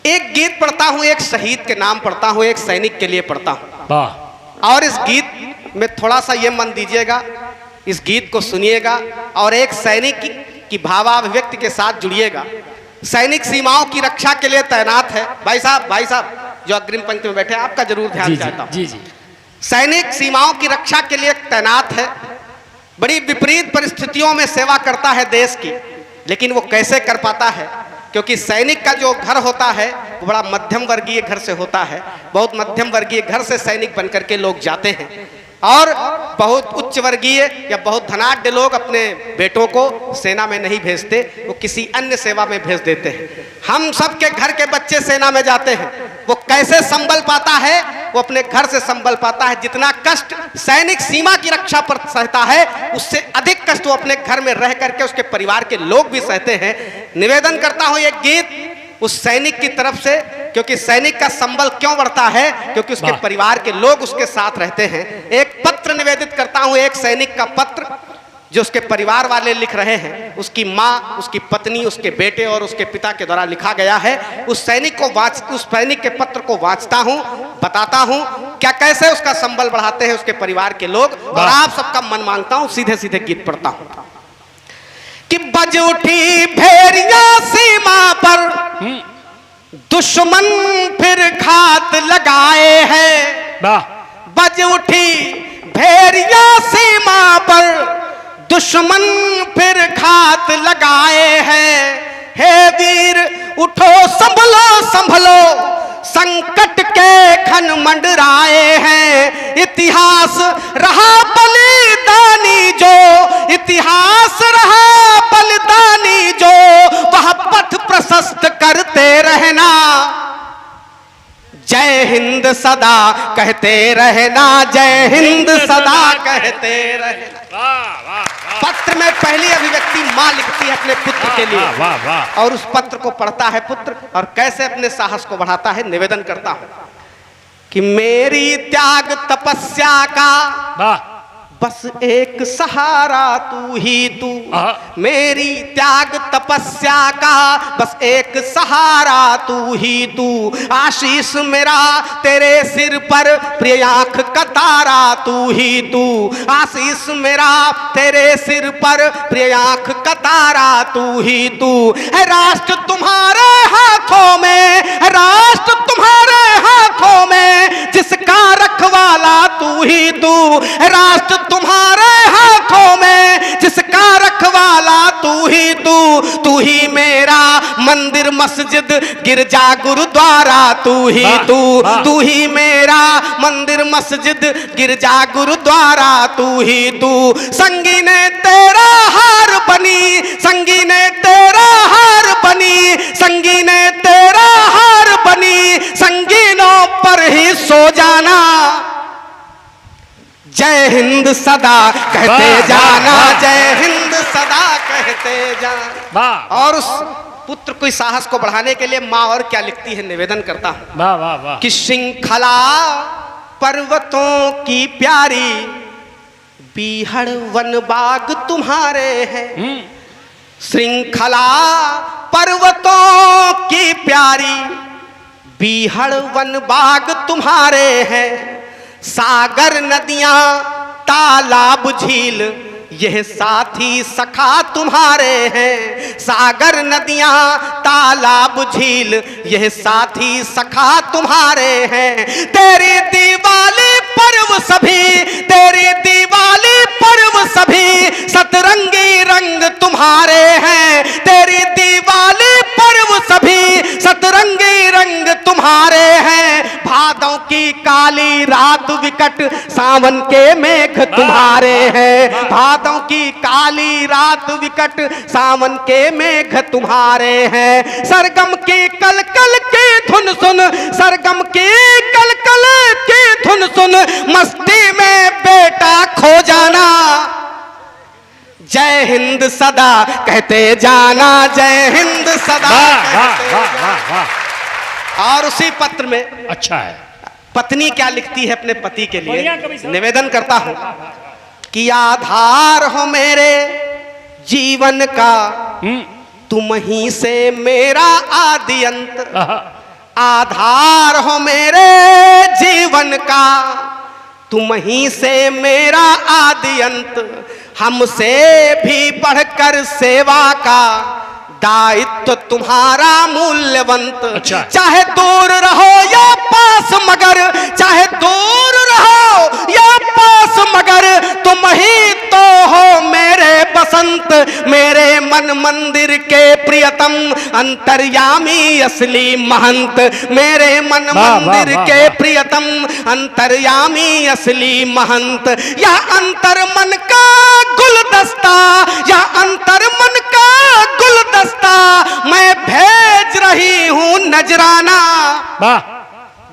एक गीत पढ़ता हूं, एक शहीद के नाम पढ़ता हूं, एक सैनिक के लिए पढ़ता हूं। वाह। और इस गीत में थोड़ा सा ये मन दीजिएगा, इस गीत को सुनिएगा और एक सैनिक की भावाभिव्यक्ति के साथ जुड़िएगा। सैनिक सीमाओं की रक्षा के लिए तैनात है। भाई साहब जो अग्रिम पंक्ति में बैठे, आपका जरूर ध्यान चाहता हूं। जी जी। सैनिक सीमाओं की रक्षा के लिए तैनात है, बड़ी विपरीत परिस्थितियों में सेवा करता है देश की। लेकिन वो कैसे कर पाता है? क्योंकि सैनिक का जो घर होता है वो बड़ा मध्यम वर्गीय घर से होता है। बहुत मध्यम वर्गीय घर से सैनिक बनकर के लोग जाते हैं और बहुत उच्च वर्गीय या बहुत धनाढ्य लोग अपने बेटों को सेना में नहीं भेजते, वो किसी अन्य सेवा में भेज देते हैं। हम सबके घर के बच्चे सेना में जाते हैं, वो कैसे संभल पाता है? वो अपने घर से संभल पाता है। जितना कष्ट सैनिक सीमा की रक्षा पर सहता है, उससे अधिक कष्ट वो अपने घर में रह करके उसके परिवार के लोग भी सहते हैं। निवेदन करता हूं एक गीत उस सैनिक की तरफ से, क्योंकि सैनिक का संबल क्यों बढ़ता है? क्योंकि उसके परिवार के लोग उसके साथ रहते हैं। एक पत्र निवेदित करता हूं, एक सैनिक का पत्र जो उसके परिवार वाले लिख रहे हैं, उसकी माँ, उसकी पत्नी, उसके बेटे और उसके पिता के द्वारा लिखा गया है। उस सैनिक के पत्र को वांचता हूं, बताता हूं क्या कैसे उसका संबल बढ़ाते हैं उसके परिवार के लोग, और आप सबका मन मांगता हूं सीधे सीधे गीत पढ़ता हूं। कि बज उठी भेरिया सीमा पर, दुश्मन फिर घात लगाए हैं। बज उठी भेरिया सीमा पर, दुश्मन फिर घात लगाए हैं। हे वीर उठो संभलो संभलो, संकट के घन मंडराए हैं। इतिहास रहा बलिदानी जो, इतिहास रहा बलिदानी जो, वह पथ प्रशस्त करते रहना। जय हिंद सदा कहते रहना, जय हिंद सदा कहते रहना। पत्र में पहली अभिव्यक्ति मां लिखती है अपने पुत्र के लिए, और उस पत्र को पढ़ता है पुत्र और कैसे अपने साहस को बढ़ाता है। निवेदन करता हूं कि मेरी त्याग तपस्या का बस एक सहारा तू ही तू। मेरी त्याग तपस्या का बस एक सहारा तू ही तू। आशीष मेरा तेरे सिर पर, प्रिय आंख का तारा तू ही तू। आशीष मेरा तेरे सिर पर, प्रिय आंख का तारा तू ही तू। है राष्ट्र तुम्हारे हाथों में, है राष्ट्र तुम्हारे हाथों में, जिसका रखवाला तू ही तू। है राष्ट्र तुम्हारे हाथों में, जिसका रखवाला तू ही तू। तू ही मेरा मंदिर मस्जिद गिरजा गुरुद्वारा तू ही तू। तू ही मेरा मंदिर मस्जिद गिरजा गुरुद्वारा तू ही तू। संगी ने तेरा हार बनी, संगी ने तेरा हार बनी, संगी ने तेरा हार बनी, संगीनों पर ही सो जाना। जय हिंद सदा कहते जाना, जय हिंद सदा कहते जाना। और उस पुत्र को साहस को बढ़ाने के लिए माँ और क्या लिखती है, निवेदन करता हूं कि श्रृंखला पर्वतों की प्यारी, बीहड़ वन बाग तुम्हारे हैं। श्रृंखला पर्वतों की प्यारी, बीहड़ वन बाग तुम्हारे हैं। सागर नदियां तालाब झील, यह साथी सखा तुम्हारे हैं। सागर नदियां तालाब झील, यह साथी सखा तुम्हारे हैं। तेरी दिवाली पर्व सभी, तेरी दिवाली पर्व सभी, सतरंगी रंग तुम्हारे हैं। तेरी दिवाली पर्व सभी, सतरंगी रंग तुम्हारे हैं। भादों की काली रात विकट, सावन के मेघ तुम्हारे हैं। भादों की काली रात विकट, सावन के मेघ तुम्हारे हैं। सरगम की कल कल की धुन सुन, सरगम की कल कल की धुन सुन, मस्ती में बेटा खो जाना। जय हिंद सदा कहते जाना, जय हिंद सदा कहते जाना। और उसी पत्र में अच्छा है पत्नी क्या लिखती है अपने पति के लिए, निवेदन करता हूं कि आधार हो मेरे जीवन का, तुम ही से मेरा आदि अंत। आधार हो मेरे जीवन का, तुम ही से मेरा आदि अंत, हमसे भी बढ़कर सेवा का दायित्व तुम्हारा मूल्यवंत। अच्छा। चाहे दूर रहो या पास मगर, चाहे दूर रहो या पास मगर, तुम ही तो हो मेरे बसंत, मेरे मन मंदिर के प्रियतम, अंतर्यामी असली महंत, मेरे मन मंदिर के प्रियतम, अंतर्यामी असली महंत। या अंतर मन का गुलदस्ता, या अंतर मन का गुलदस्ता मैं भेज रही हूं नजराना।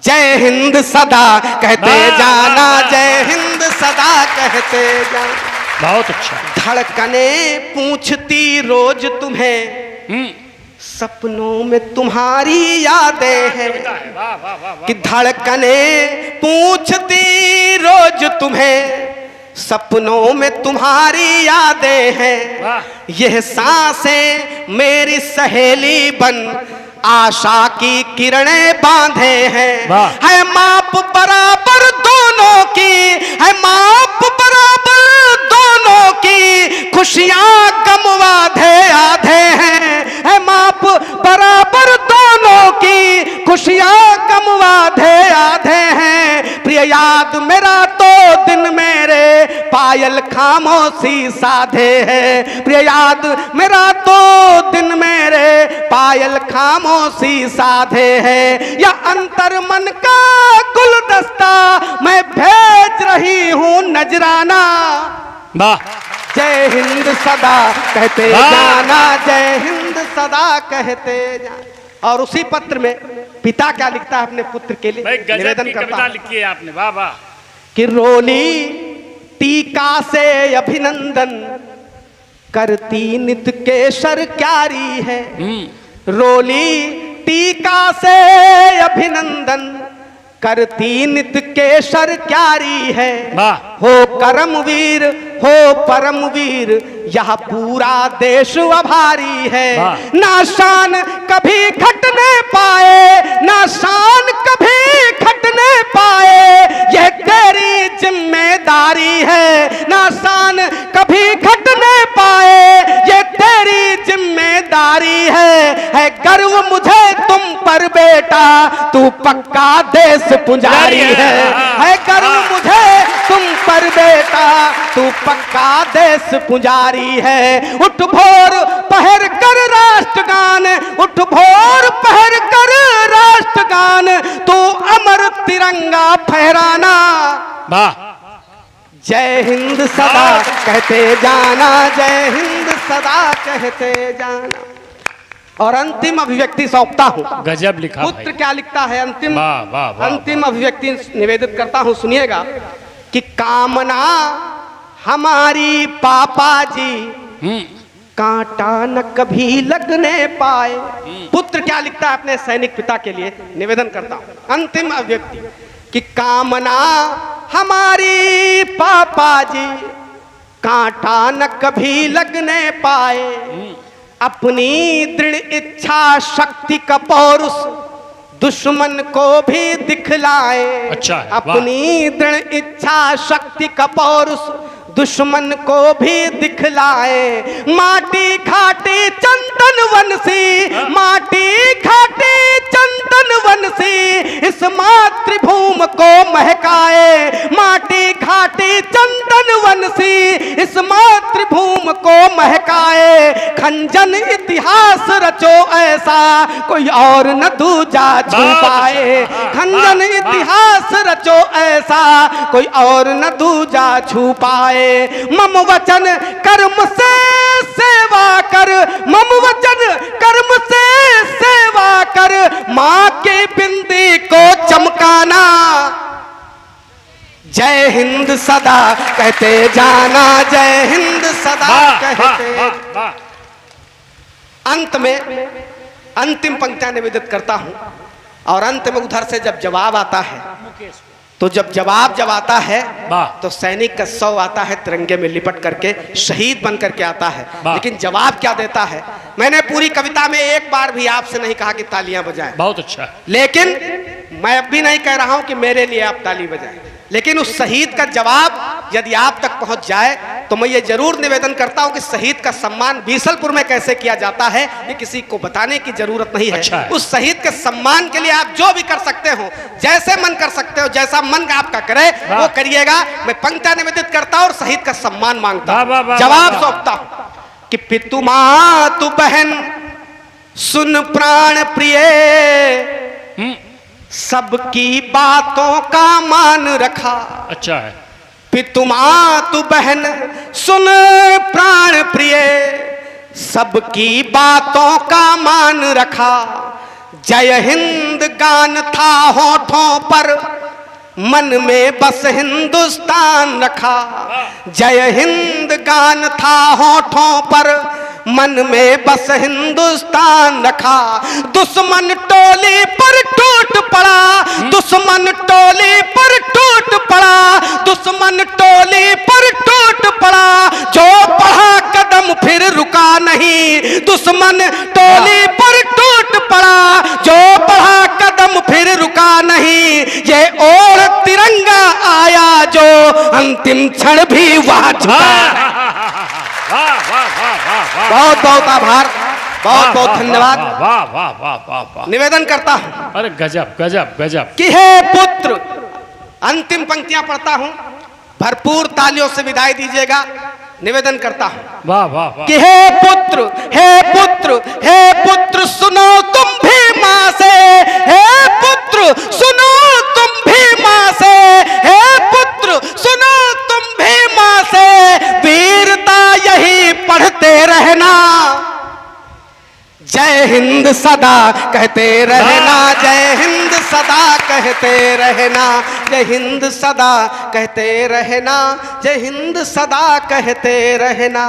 जय हिंद सदा कहते जाना, जय हिंद सदा कहते जाना। बहुत अच्छा। धड़कने पूछती रोज तुम्हें, सपनों में तुम्हारी यादें हैं। कि धड़कने पूछती रोज तुम्हें, सपनों में तुम्हारी यादें हैं। यह सांसें मेरी सहेली बन आशा की किरणें बांधे हैं। है माप बराबर दोनों की, है माप बराबर दोनों की, खुशियां गम आधे आधे हैं। है माप बराबर दोनों की, खुशियां गम आधे आधे हैं। प्रिय याद मेरा तो दिन मेरे पायल खामोशी साधे है। प्रिय याद मेरा तो दिन मेरे पायल खामोशी साधे है। या अंतर मन का गुलदस्ता मैं भेज रही हूं नजराना। जय हिंद सदा कहते जाना, जय हिंद सदा कहते जाना। और उसी पत्र में पिता क्या लिखता है अपने पुत्र के लिए, निवेदन करता है। लिखी है आपने, वाह वाह। कि रोली टीका से अभिनंदन करती नित केशर क्यारी है। रोली टीका से अभिनंदन करती नित केशर क्यारी है। हो करमवीर हो परमवीर, यह पूरा देश आभारी है। ना शान कभी खटने पाए, ना शान कभी खटने पाए, यह तेरी जिम्मेदारी है। ना शान कभी खटने पाए, यह तेरी जिम्मेदारी है गर्व मुझे तुम पर बेटा, तू पक्का देश पुजारी है गर्व मुझे तुम पर बेटा, तू पक्का देश पुजारी है। उठ भोर पहर कर राष्ट्रगान, उठ भोर पहर कर राष्ट्रगान, तू अमर तिरंगा फहराना। जय हिंद सदा कहते जाना, जय हिंद सदा कहते जाना। और अंतिम अभिव्यक्ति सौंपता हूं। गजब लिखा पुत्र क्या लिखता है अंतिम, अंतिम वाह। अभिव्यक्ति निवेदित करता हूं, सुनिएगा। कि कामना हमारी पापा जी, कांटा न कभी लगने पाए। पुत्र क्या लिखता है अपने सैनिक पिता के लिए, निवेदन करता हूं। अंतिम अभिव्यक्ति कि कामना हमारी पापा जी, कांटा न कभी लगने पाए। अपनी दृढ़ इच्छा शक्ति का पौरुष दुश्मन को भी दिखलाए। अच्छा, अपनी दृढ़ इच्छा शक्ति का पौरुष दुश्मन को भी दिखलाए। माटी घाटी चंदन वनसी, माटी घाटी चंदन वनसी, इस मातृभूमि को महकाए। माटी घाटी चंदन वनसी, इस मातृभूमि को महकाए। खंजन इतिहास रचो ऐसा, कोई और न दूजा छू पाए। खंजन इतिहास रचो ऐसा, कोई और न दूजा छू पाए। मम वचन कर्म से सेवा कर, मम वचन कर्म से सेवा कर, मां के बिंदी को चमकाना। जय हिंद सदा कहते जाना, जय हिंद सदा कहते। अंत में अंतिम पंक्तियां निवेदित करता हूं, और अंत में उधर से जब जवाब आता है तो जब आता है वाह। तो सैनिक का 100 आता है तिरंगे में लिपट करके, शहीद बन करके आता है। वाह। लेकिन जवाब क्या देता है? मैंने पूरी कविता में एक बार भी आपसे नहीं कहा कि तालियां बजाएं, बहुत अच्छा। लेकिन मैं अब भी नहीं कह रहा हूं कि मेरे लिए आप ताली बजाएं, लेकिन उस शहीद का जवाब यदि आप तक पहुंच जाए तो मैं ये जरूर निवेदन करता हूं कि शहीद का सम्मान बीसलपुर में कैसे किया जाता है ये किसी को बताने की जरूरत नहीं है। अच्छा है। उस शहीद के सम्मान के लिए आप जो भी कर सकते हो, जैसे मन कर सकते हो, जैसा मन आपका करे वो करिएगा। मैं पंक्तियां निवेदित करता हूं और शहीद का सम्मान मांगता वाह, वाह, हूं, वाह, जवाब वाह। सौंपता हूं कि पितु मातु बहन सुन प्राण प्रिय, सबकी बातों का मान रखा। अच्छा है। पितु मातु बहन सुन प्राण प्रिय, सबकी बातों का मान रखा। जय हिंद गान था होठों पर, मन में बस हिंदुस्तान रखा। जय हिंद गान था होठों पर, मन में बस हिंदुस्तान रखा। दुश्मन टोली पर टूट पड़ा, दुश्मन टोली पर टूट पड़ा, दुश्मन टोली पर टूट पड़ा। जो बढ़ा कदम फिर रुका नहीं, दुश्मन टोली पर टूट पड़ा। जो बढ़ा कदम फिर रुका नहीं, ये और तिरंगा आया जो अंतिम क्षण भी वहां झुका। वाह वाह वाह वाह वाह। बहुत बहुत आभार, बहुत बहुत धन्यवाद। वाह वाह वाह वाह वाह। निवेदन करता हूं अरे गजब गजब गजब। कि हे पुत्र, अंतिम पंक्तियां पढ़ता हूं, भरपूर तालियों से विदाई दीजिएगा। निवेदन करता हूं वाह वाह वाह। कि हे पुत्र, हे पुत्र, हे पुत्र सुनो तुम भी मां से, हे पुत्र सुनो तुम भी मां से, हे पुत्र सुनो तुम भी मां से। वीरता यही पढ़ते रहना, जय हिंद सदा कहते रहना, जय हिंद सदा कहते रहना, जय हिंद सदा कहते रहना, जय हिंद सदा कहते रहना।